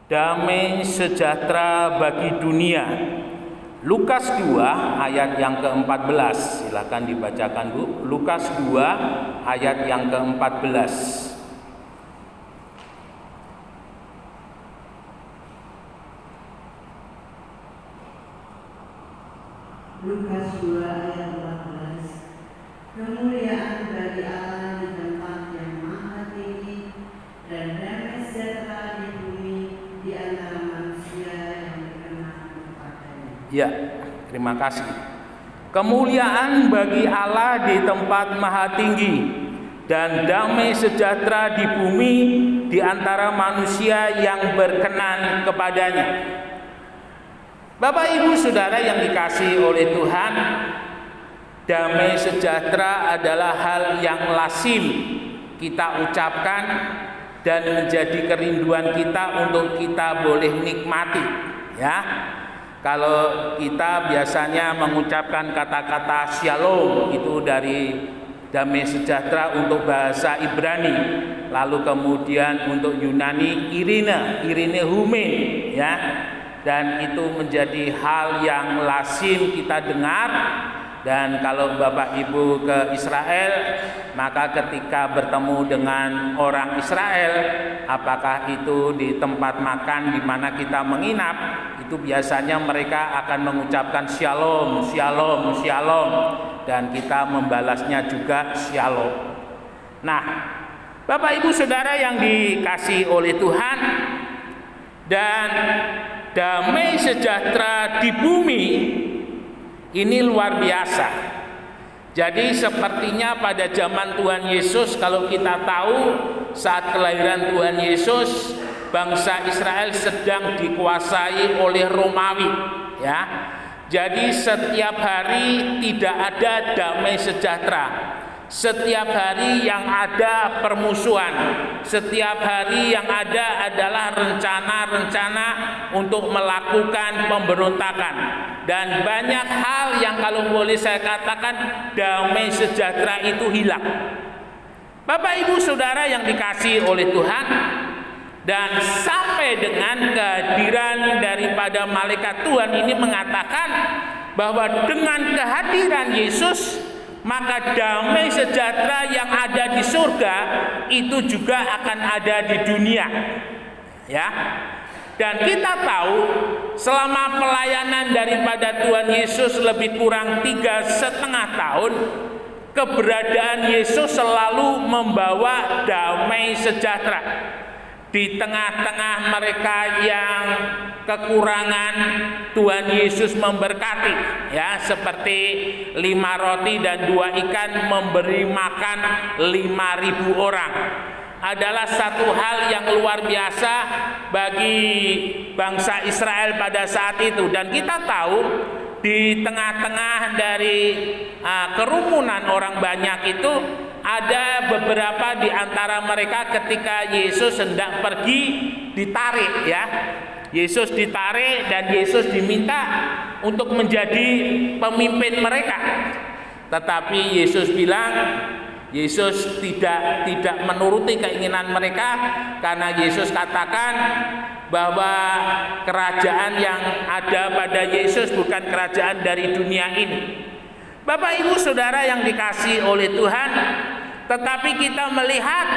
damai sejahtera bagi dunia. Lukas 2 ayat yang ke-14. Silakan dibacakan, Bu. Lukas 2 ayat yang ke-14. Lukas 2 ayat 14. Kemuliaan bagi Allah di tempat yang maha tinggi dan damai sejahtera di bumi di antara manusia yang berkenan kepadanya. Ya, terima kasih. Kemuliaan bagi Allah di tempat maha tinggi dan damai sejahtera di bumi di antara manusia yang berkenan kepadanya. Bapak Ibu Saudara yang dikasihi oleh Tuhan, damai sejahtera adalah hal yang lazim kita ucapkan dan menjadi kerinduan kita untuk kita boleh nikmati, ya. Kalau kita biasanya mengucapkan kata-kata shalom, itu dari damai sejahtera untuk bahasa Ibrani, lalu kemudian untuk Yunani Irene Hume, ya. Dan itu menjadi hal yang lazim kita dengar. Dan kalau Bapak Ibu ke Israel, maka ketika bertemu dengan orang Israel, apakah itu di tempat makan di mana kita menginap, itu biasanya mereka akan mengucapkan shalom, shalom, shalom, dan kita membalasnya juga shalom. Nah, Bapak Ibu Saudara yang dikasihi oleh Tuhan, dan damai sejahtera di bumi ini luar biasa. Jadi sepertinya pada zaman Tuhan Yesus, kalau kita tahu saat kelahiran Tuhan Yesus, bangsa Israel sedang dikuasai oleh Romawi, ya. Jadi setiap hari tidak ada damai sejahtera. Setiap hari yang ada permusuhan, setiap hari yang ada adalah rencana-rencana untuk melakukan pemberontakan, dan banyak hal yang kalau boleh saya katakan damai sejahtera itu hilang. Bapak Ibu Saudara yang dikasihi oleh Tuhan, dan sampai dengan kehadiran daripada malaikat Tuhan ini mengatakan bahwa dengan kehadiran Yesus, maka damai sejahtera yang ada di surga itu juga akan ada di dunia, ya. Dan kita tahu selama pelayanan daripada Tuhan Yesus lebih kurang 3,5 tahun, keberadaan Yesus selalu membawa damai sejahtera di tengah-tengah mereka yang kekurangan. Tuhan Yesus memberkati, ya, seperti 5 roti dan 2 ikan memberi makan 5.000 orang. Adalah satu hal yang luar biasa bagi bangsa Israel pada saat itu. Dan kita tahu di tengah-tengah dari kerumunan orang banyak itu, ada beberapa di antara mereka ketika Yesus hendak pergi ditarik, ya. Yesus ditarik dan Yesus diminta untuk menjadi pemimpin mereka. Tetapi Yesus bilang, Yesus tidak menuruti keinginan mereka, karena Yesus katakan bahwa kerajaan yang ada pada Yesus bukan kerajaan dari dunia ini. Bapak Ibu Saudara yang dikasihi oleh Tuhan, tetapi kita melihat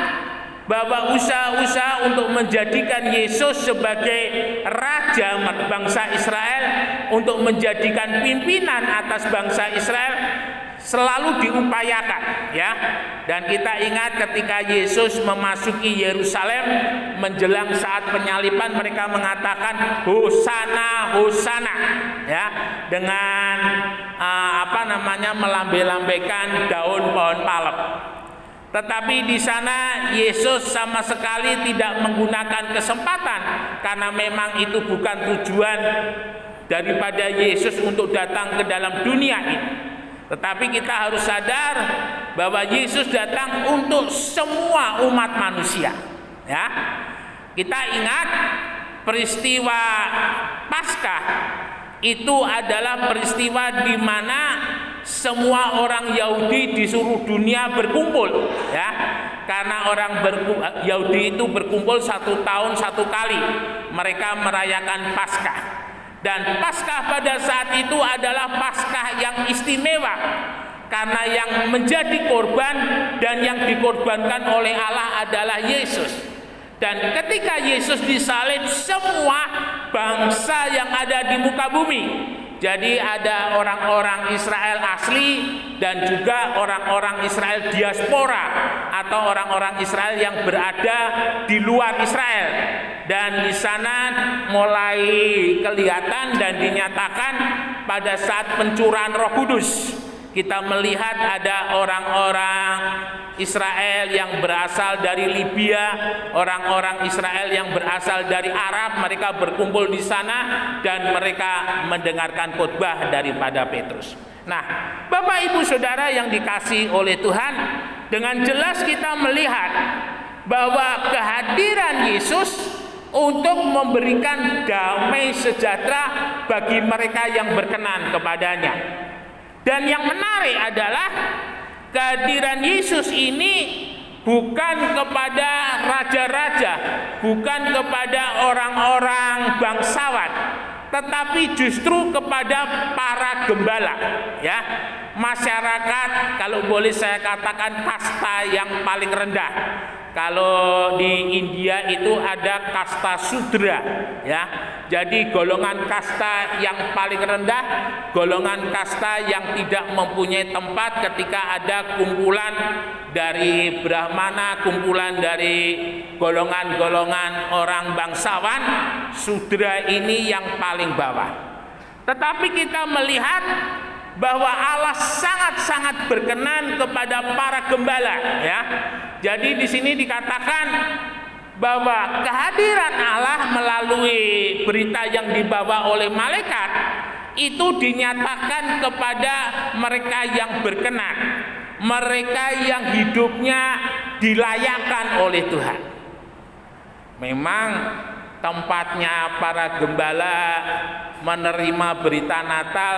bahwa usaha-usaha untuk menjadikan Yesus sebagai raja bangsa Israel, untuk menjadikan pimpinan atas bangsa Israel, selalu diupayakan, ya. Dan kita ingat ketika Yesus memasuki Yerusalem menjelang saat penyaliban, mereka mengatakan Hosana, Hosana, ya, dengan melambai-lambaikan daun pohon palem. Tetapi di sana Yesus sama sekali tidak menggunakan kesempatan, karena memang itu bukan tujuan daripada Yesus untuk datang ke dalam dunia ini. Tetapi kita harus sadar bahwa Yesus datang untuk semua umat manusia, ya. Kita ingat peristiwa Paskah itu adalah peristiwa di mana semua orang Yahudi di seluruh dunia berkumpul, ya. Karena orang Yahudi itu berkumpul 1 tahun 1 kali, mereka merayakan Paskah. Dan Paskah pada saat itu adalah Paskah yang istimewa, karena yang menjadi korban dan yang dikorbankan oleh Allah adalah Yesus. Dan ketika Yesus disalib, semua bangsa yang ada di muka bumi, jadi ada orang-orang Israel asli dan juga orang-orang Israel diaspora atau orang-orang Israel yang berada di luar Israel. Dan di sana mulai kelihatan dan dinyatakan pada saat pencurahan Roh Kudus. Kita melihat ada orang-orang Israel yang berasal dari Libya, orang-orang Israel yang berasal dari Arab, mereka berkumpul di sana dan mereka mendengarkan khotbah daripada Petrus. Nah, Bapak Ibu Saudara yang dikasihi oleh Tuhan, dengan jelas kita melihat bahwa kehadiran Yesus untuk memberikan damai sejahtera bagi mereka yang berkenan kepadanya. Dan yang menarik adalah kehadiran Yesus ini bukan kepada raja-raja, bukan kepada orang-orang bangsawan, tetapi justru kepada para gembala, ya. Masyarakat, kalau boleh saya katakan, kasta yang paling rendah. Kalau di India itu ada kasta Sudra, ya. Jadi golongan kasta yang paling rendah, golongan kasta yang tidak mempunyai tempat ketika ada kumpulan dari Brahmana, kumpulan dari golongan-golongan orang bangsawan, Sudra ini yang paling bawah. Tetapi kita melihat bahwa Allah sangat-sangat berkenan kepada para gembala, ya. Jadi di sini dikatakan bahwa kehadiran Allah melalui berita yang dibawa oleh malaikat itu dinyatakan kepada mereka yang berkenan, mereka yang hidupnya dilayakkan oleh Tuhan. Memang tempatnya para gembala menerima berita Natal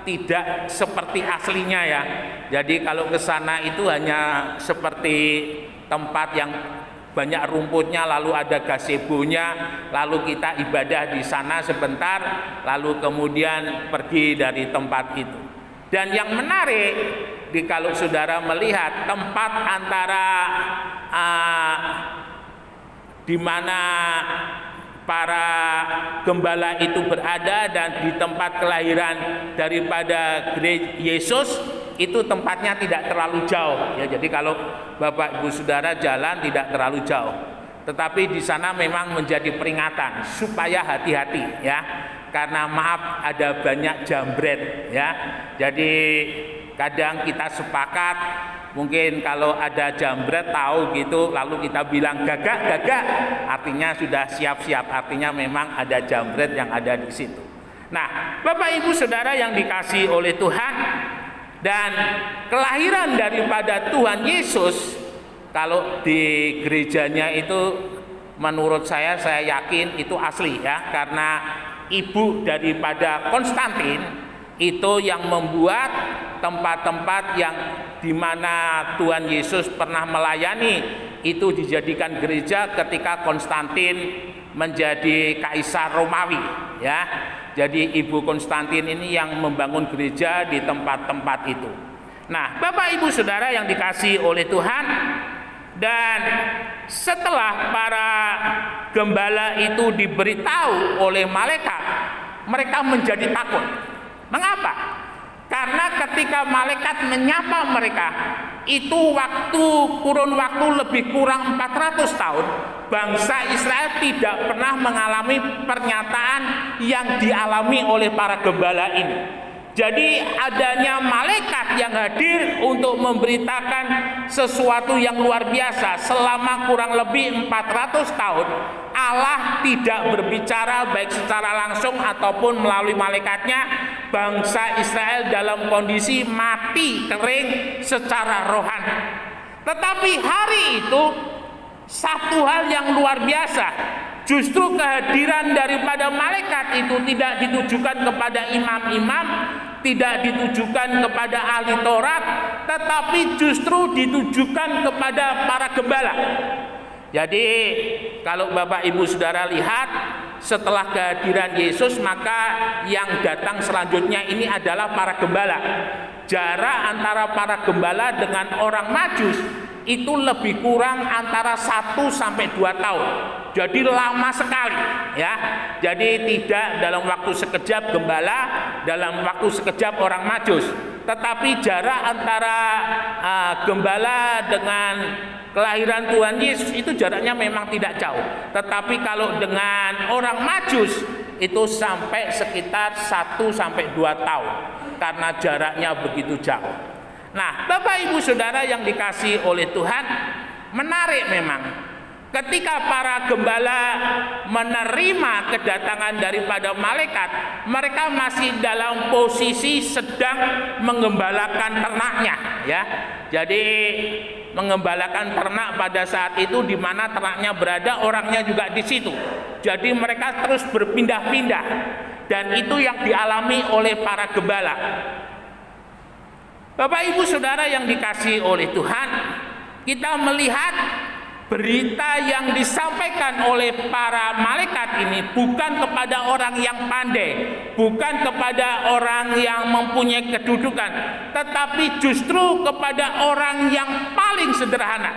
tidak seperti aslinya, ya. Jadi kalau ke sana itu hanya seperti tempat yang banyak rumputnya, lalu ada gazebonya, lalu kita ibadah di sana sebentar, lalu kemudian pergi dari tempat itu. Dan yang menarik, kalau saudara melihat tempat antara di mana para gembala itu berada dan di tempat kelahiran daripada Yesus itu tempatnya tidak terlalu jauh, ya. Jadi kalau Bapak Ibu Saudara jalan tidak terlalu jauh, tetapi di sana memang menjadi peringatan supaya hati-hati, ya, karena maaf ada banyak jambret, ya. Jadi kadang kita sepakat, mungkin kalau ada jambret tahu gitu, lalu kita bilang gagak, artinya sudah siap-siap, artinya memang ada jambret yang ada di situ. Nah, Bapak Ibu Saudara yang dikasihi oleh Tuhan, dan kelahiran daripada Tuhan Yesus, kalau di gerejanya itu menurut saya yakin itu asli, ya, karena ibu daripada Konstantin itu yang membuat tempat-tempat yang di mana Tuhan Yesus pernah melayani itu dijadikan gereja ketika Konstantin menjadi kaisar Romawi, ya. Jadi ibu Konstantin ini yang membangun gereja di tempat-tempat itu. Nah, Bapak Ibu Saudara yang dikasihi oleh Tuhan, dan setelah para gembala itu diberitahu oleh malaikat, mereka menjadi takut. Mengapa? Karena ketika malaikat menyapa mereka, itu kurun waktu lebih kurang 400 tahun, bangsa Israel tidak pernah mengalami pernyataan yang dialami oleh para gembala ini. Jadi adanya malaikat yang hadir untuk memberitakan sesuatu yang luar biasa. Selama kurang lebih 400 tahun Allah tidak berbicara baik secara langsung ataupun melalui malaikatnya. Bangsa Israel dalam kondisi mati kering secara rohani. Tetapi hari itu satu hal yang luar biasa, justru kehadiran daripada malaikat itu tidak ditujukan kepada imam-imam, tidak ditujukan kepada ahli Taurat, tetapi justru ditujukan kepada para gembala. Jadi kalau Bapak Ibu Saudara lihat, setelah kehadiran Yesus maka yang datang selanjutnya ini adalah para gembala. Jarak antara para gembala dengan orang Majus itu lebih kurang antara 1 sampai 2 tahun. Jadi lama sekali ya. Jadi tidak dalam waktu sekejap gembala, dalam waktu sekejap orang Majus. Tetapi jarak antara gembala dengan kelahiran Tuhan Yesus itu jaraknya memang tidak jauh. Tetapi kalau dengan orang Majus itu sampai sekitar 1 sampai 2 tahun karena jaraknya begitu jauh. Nah, Bapak Ibu Saudara yang dikasihi oleh Tuhan, menarik memang ketika para gembala menerima kedatangan daripada malaikat, mereka masih dalam posisi sedang mengembalakan ternaknya ya. Jadi mengembalakan ternak pada saat itu di mana ternaknya berada, orangnya juga di situ. Jadi mereka terus berpindah-pindah dan itu yang dialami oleh para gembala. Bapak Ibu Saudara yang dikasihi oleh Tuhan, kita melihat berita yang disampaikan oleh para malaikat ini bukan kepada orang yang pandai, bukan kepada orang yang mempunyai kedudukan, tetapi justru kepada orang yang paling sederhana.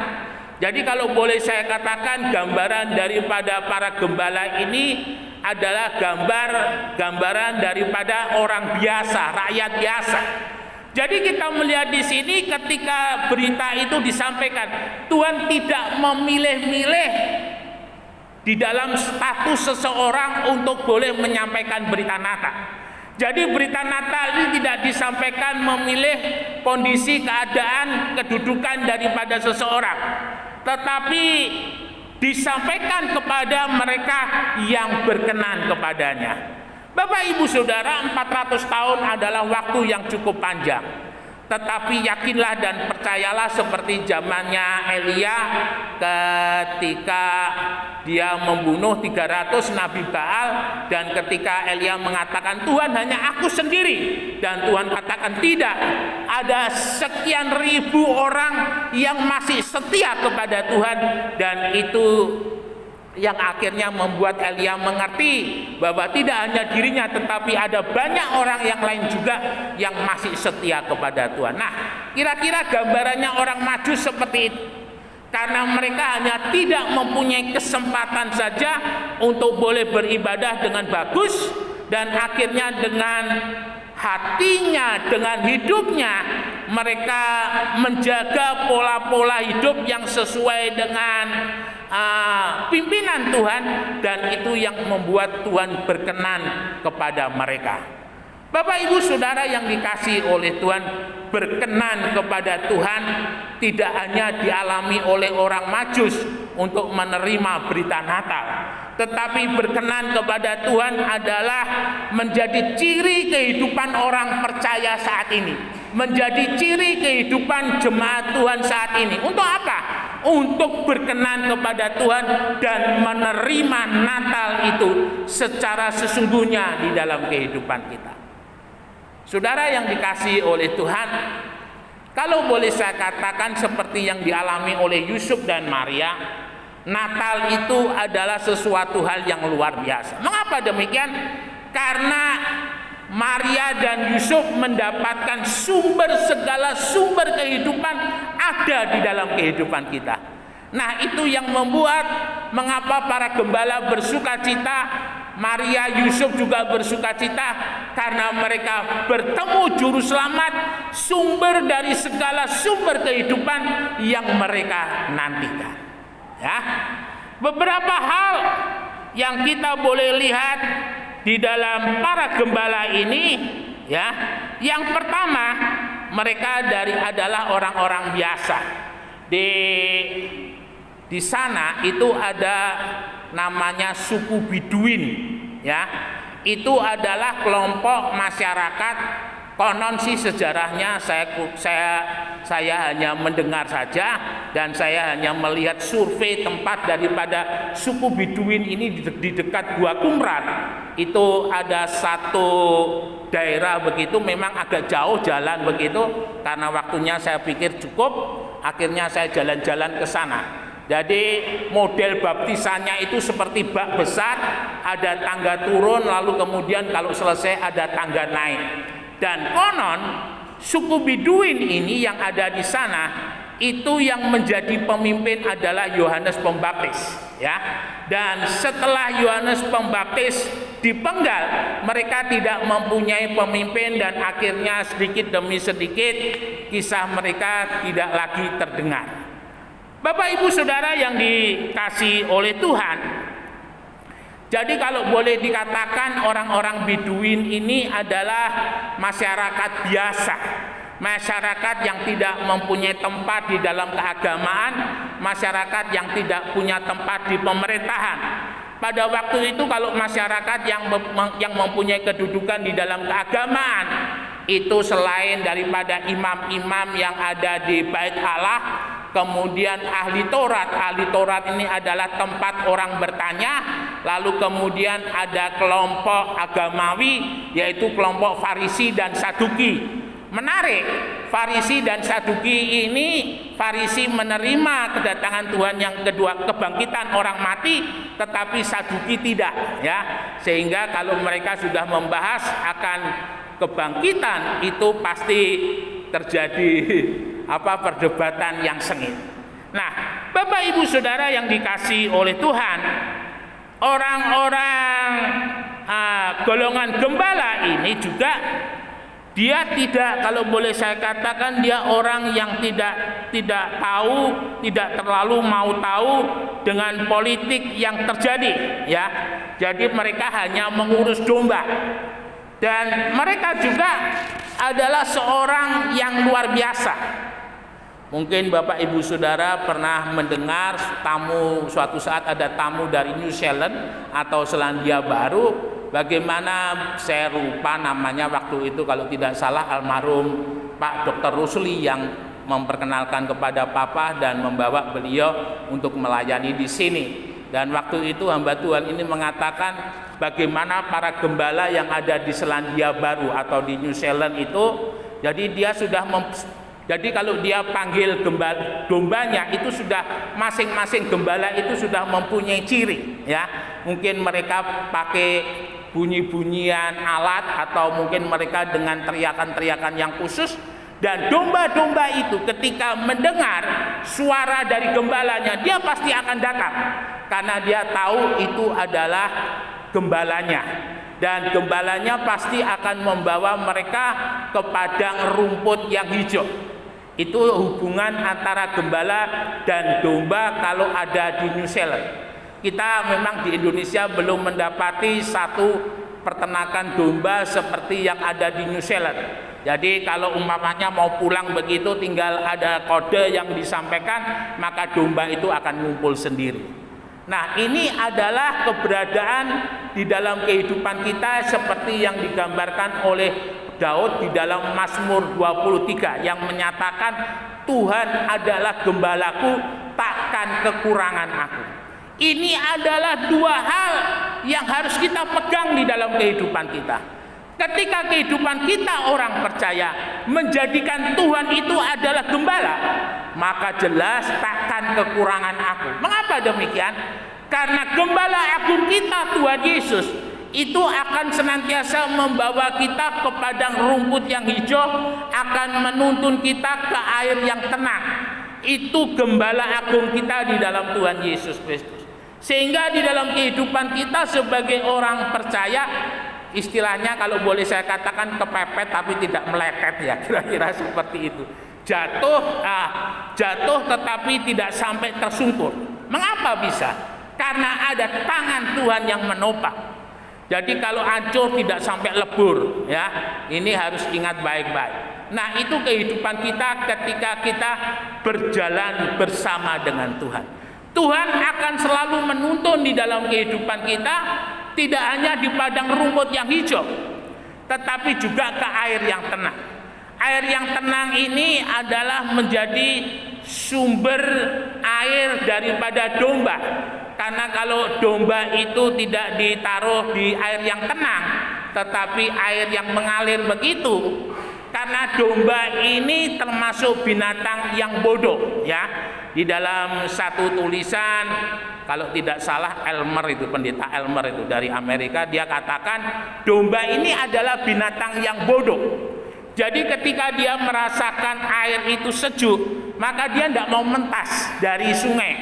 Jadi kalau boleh saya katakan, gambaran daripada para gembala ini adalah gambaran daripada orang biasa, rakyat biasa. Jadi kita melihat di sini ketika berita itu disampaikan, Tuhan tidak memilih-milih di dalam status seseorang untuk boleh menyampaikan berita Natal. Jadi berita Natal ini tidak disampaikan memilih kondisi, keadaan, kedudukan daripada seseorang, tetapi disampaikan kepada mereka yang berkenan kepadanya. Bapak Ibu Saudara, 400 tahun adalah waktu yang cukup panjang. Tetapi yakinlah dan percayalah seperti zamannya Elia ketika dia membunuh 300 Nabi Baal, dan ketika Elia mengatakan Tuhan hanya aku sendiri, dan Tuhan katakan tidak, ada sekian ribu orang yang masih setia kepada Tuhan, dan itu yang akhirnya membuat Elia mengerti bahwa tidak hanya dirinya tetapi ada banyak orang yang lain juga yang masih setia kepada Tuhan. Nah, kira-kira gambarannya orang Majus seperti itu. Karena mereka hanya tidak mempunyai kesempatan saja untuk boleh beribadah dengan bagus, dan akhirnya dengan hatinya, dengan hidupnya mereka menjaga pola-pola hidup yang sesuai dengan pimpinan Tuhan, dan itu yang membuat Tuhan berkenan kepada mereka. Bapak Ibu Saudara yang dikasihi oleh Tuhan, berkenan kepada Tuhan tidak hanya dialami oleh orang Majus untuk menerima berita Natal, tetapi berkenan kepada Tuhan adalah menjadi ciri kehidupan orang percaya saat ini, menjadi ciri kehidupan jemaat Tuhan saat ini. Untuk apa? Untuk berkenan kepada Tuhan dan menerima Natal itu secara sesungguhnya di dalam kehidupan kita. Saudara yang dikasihi oleh Tuhan, kalau boleh saya katakan seperti yang dialami oleh Yusuf dan Maria, Natal itu adalah sesuatu hal yang luar biasa. Mengapa demikian? Karena Maria dan Yusuf mendapatkan segala sumber kehidupan ada di dalam kehidupan kita. Nah, itu yang membuat mengapa para gembala bersukacita, Maria, Yusuf juga bersukacita, karena mereka bertemu juru selamat, sumber dari segala sumber kehidupan yang mereka nantikan. Ya, beberapa hal yang kita boleh lihat di dalam para gembala ini, ya. Yang pertama, mereka adalah orang-orang biasa. Di sana itu ada namanya suku Biduin, ya. Itu adalah kelompok masyarakat Konon sih sejarahnya saya hanya mendengar saja, dan saya hanya melihat survei tempat daripada suku Biduin ini di dekat Gua Qumran. Itu ada satu daerah begitu, memang agak jauh jalan begitu. Karena waktunya saya pikir cukup, akhirnya saya jalan-jalan ke sana. Jadi model baptisannya itu seperti bak besar, ada tangga turun, lalu kemudian kalau selesai ada tangga naik. Dan konon suku Biduin ini yang ada di sana itu yang menjadi pemimpin adalah Yohanes Pembaptis, ya. Dan setelah Yohanes Pembaptis dipenggal, mereka tidak mempunyai pemimpin, dan akhirnya sedikit demi sedikit kisah mereka tidak lagi terdengar. Bapak Ibu Saudara yang dikasihi oleh Tuhan, jadi kalau boleh dikatakan orang-orang Biduin ini adalah masyarakat biasa, masyarakat yang tidak mempunyai tempat di dalam keagamaan, masyarakat yang tidak punya tempat di pemerintahan. Pada waktu itu kalau masyarakat yang mempunyai kedudukan di dalam keagamaan itu selain daripada imam-imam yang ada di Bait Allah, kemudian ahli Taurat ini adalah tempat orang bertanya, lalu kemudian ada kelompok agamawi yaitu kelompok Farisi dan Saduki. Menarik, Farisi dan Saduki ini, Farisi menerima kedatangan Tuhan yang kedua, kebangkitan orang mati, tetapi Saduki tidak, ya. Sehingga kalau mereka sudah membahas akan kebangkitan itu pasti terjadi perdebatan yang sengit. Nah, Bapak Ibu Saudara yang dikasihi oleh Tuhan, orang-orang golongan gembala ini juga dia tidak, kalau boleh saya katakan, dia orang yang tidak tahu, tidak terlalu mau tahu dengan politik yang terjadi, ya. Jadi mereka hanya mengurus domba. Dan mereka juga adalah seorang yang luar biasa. Mungkin Bapak Ibu Saudara pernah mendengar suatu saat ada tamu dari New Zealand atau Selandia Baru, bagaimana saya lupa namanya waktu itu, kalau tidak salah almarhum Pak Dr. Rusli yang memperkenalkan kepada Papa dan membawa beliau untuk melayani di sini. Dan waktu itu hamba Tuhan ini mengatakan bagaimana para gembala yang ada di Selandia Baru atau di New Zealand itu, jadi dia sudah jadi kalau dia panggil dombanya itu sudah masing-masing gembala itu sudah mempunyai ciri, ya. Mungkin mereka pakai bunyi-bunyian alat atau mungkin mereka dengan teriakan-teriakan yang khusus. Dan domba-domba itu ketika mendengar suara dari gembalanya, dia pasti akan datang, karena dia tahu itu adalah gembalanya. Dan gembalanya pasti akan membawa mereka ke padang rumput yang hijau. Itu hubungan antara gembala dan domba kalau ada di New Zealand. Kita memang di Indonesia belum mendapati satu peternakan domba seperti yang ada di New Zealand. Jadi kalau umpamanya mau pulang begitu, tinggal ada kode yang disampaikan, maka domba itu akan ngumpul sendiri. Nah, ini adalah keberadaan di dalam kehidupan kita seperti yang digambarkan oleh Daud di dalam Mazmur 23 yang menyatakan Tuhan adalah gembalaku, takkan kekurangan aku. Ini adalah dua hal yang harus kita pegang di dalam kehidupan kita. Ketika kehidupan kita orang percaya menjadikan Tuhan itu adalah gembala, maka jelas takkan kekurangan aku. Mengapa demikian? Karena gembala agung kita Tuhan Yesus itu akan senantiasa membawa kita ke padang rumput yang hijau, akan menuntun kita ke air yang tenang. Itu gembala agung kita di dalam Tuhan Yesus Kristus. Sehingga di dalam kehidupan kita sebagai orang percaya, istilahnya kalau boleh saya katakan kepepet tapi tidak meletet, ya, kira-kira seperti itu. Jatuh tetapi tidak sampai tersungkur. Mengapa bisa? Karena ada tangan Tuhan yang menopang. Jadi kalau hancur tidak sampai lebur, ya. Ini harus ingat baik-baik. Nah, itu kehidupan kita ketika kita berjalan bersama dengan Tuhan. Tuhan akan selalu menuntun di dalam kehidupan kita, tidak hanya di padang rumput yang hijau, tetapi juga ke air yang tenang. Air yang tenang ini adalah menjadi sumber air daripada domba. Karena kalau domba itu tidak ditaruh di air yang tenang, tetapi air yang mengalir begitu. Karena domba ini termasuk binatang yang bodoh, ya. Di dalam satu tulisan, kalau tidak salah Elmer itu, pendeta Elmer itu dari Amerika, dia katakan domba ini adalah binatang yang bodoh. Jadi ketika dia merasakan air itu sejuk, maka dia tidak mau mentas dari sungai.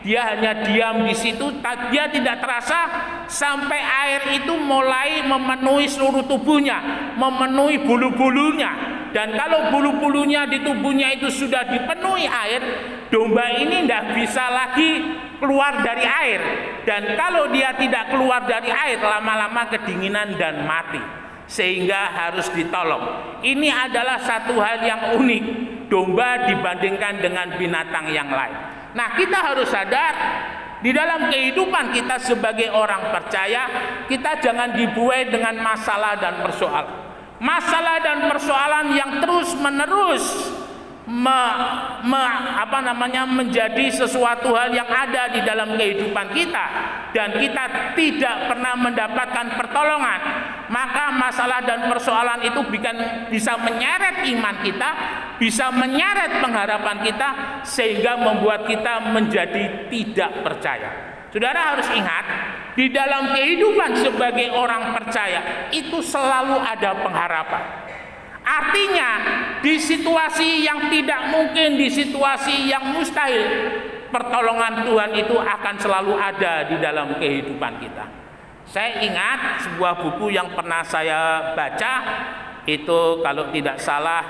Dia hanya diam di situ, dia tidak terasa sampai air itu mulai memenuhi seluruh tubuhnya, memenuhi bulu-bulunya. Dan kalau bulu-bulunya di tubuhnya itu sudah dipenuhi air, domba ini tidak bisa lagi keluar dari air. Dan kalau dia tidak keluar dari air, lama-lama kedinginan dan mati. Sehingga harus ditolong. Ini adalah satu hal yang unik, domba dibandingkan dengan binatang yang lain. Nah, kita harus sadar di dalam kehidupan kita sebagai orang percaya, kita jangan dibuai dengan masalah dan persoalan. Masalah dan persoalan yang terus-menerus menjadi sesuatu hal yang ada di dalam kehidupan kita, dan kita tidak pernah mendapatkan pertolongan, maka masalah dan persoalan itu bisa menyeret iman kita, bisa menyeret pengharapan kita, sehingga membuat kita menjadi tidak percaya. Saudara harus ingat, di dalam kehidupan sebagai orang percaya itu selalu ada pengharapan. Artinya di situasi yang tidak mungkin, di situasi yang mustahil, pertolongan Tuhan itu akan selalu ada di dalam kehidupan kita. Saya ingat sebuah buku yang pernah saya baca, itu kalau tidak salah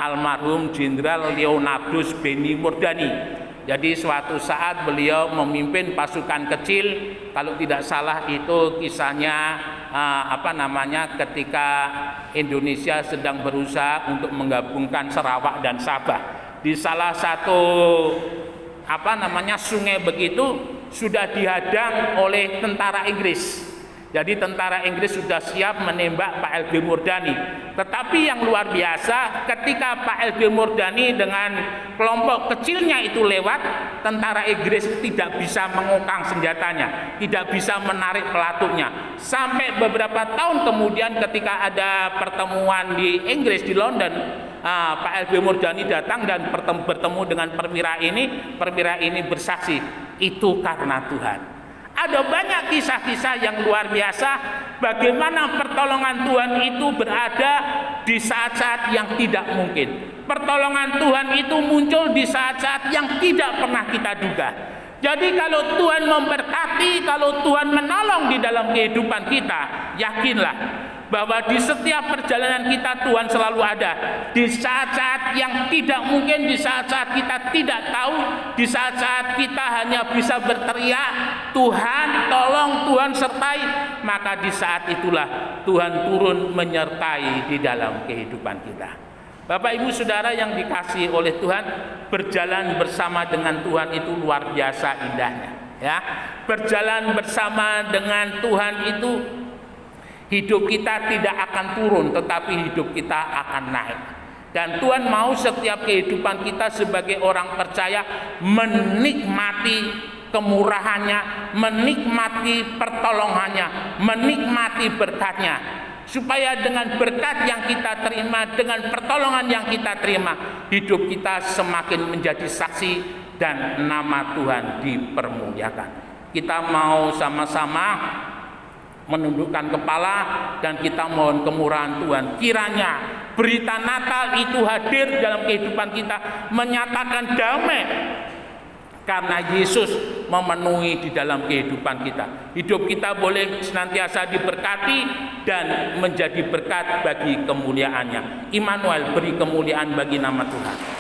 almarhum Jenderal Leonardus Beni Murdani. Jadi suatu saat beliau memimpin pasukan kecil, kalau tidak salah itu kisahnya ketika Indonesia sedang berusaha untuk menggabungkan Sarawak dan Sabah. Di salah satu sungai begitu sudah dihadang oleh tentara Inggris. Jadi tentara Inggris sudah siap menembak Pak LB Murdani. Tetapi yang luar biasa, ketika Pak LB Murdani dengan kelompok kecilnya itu lewat, tentara Inggris tidak bisa mengokang senjatanya, tidak bisa menarik pelatuknya. Sampai beberapa tahun kemudian ketika ada pertemuan di Inggris, di London, Pak LB Murdani datang dan bertemu dengan perwira ini. Perwira ini bersaksi, itu karena Tuhan. Ada banyak kisah-kisah yang luar biasa bagaimana pertolongan Tuhan itu berada di saat-saat yang tidak mungkin. Pertolongan Tuhan itu muncul di saat-saat yang tidak pernah kita duga. Jadi kalau Tuhan memberkati, kalau Tuhan menolong di dalam kehidupan kita, yakinlah bahwa di setiap perjalanan kita Tuhan selalu ada. Di saat-saat yang tidak mungkin, di saat-saat kita tidak tahu, di saat-saat kita hanya bisa berteriak, Tuhan tolong, Tuhan sertai, maka di saat itulah Tuhan turun menyertai di dalam kehidupan kita. Bapak Ibu Saudara yang dikasihi oleh Tuhan, berjalan bersama dengan Tuhan itu luar biasa indahnya, ya. Berjalan bersama dengan Tuhan itu hidup kita tidak akan turun, tetapi hidup kita akan naik. Dan Tuhan mau setiap kehidupan kita sebagai orang percaya menikmati kemurahannya, menikmati pertolongannya, menikmati berkatnya. Supaya dengan berkat yang kita terima, dengan pertolongan yang kita terima, hidup kita semakin menjadi saksi dan nama Tuhan dipermuliakan. Kita mau sama-sama menundukkan kepala dan kita mohon kemurahan Tuhan. Kiranya berita Natal itu hadir dalam kehidupan kita, menyatakan damai karena Yesus memenuhi di dalam kehidupan kita. Hidup kita boleh senantiasa diberkati dan menjadi berkat bagi kemuliaannya. Immanuel, beri kemuliaan bagi nama Tuhan.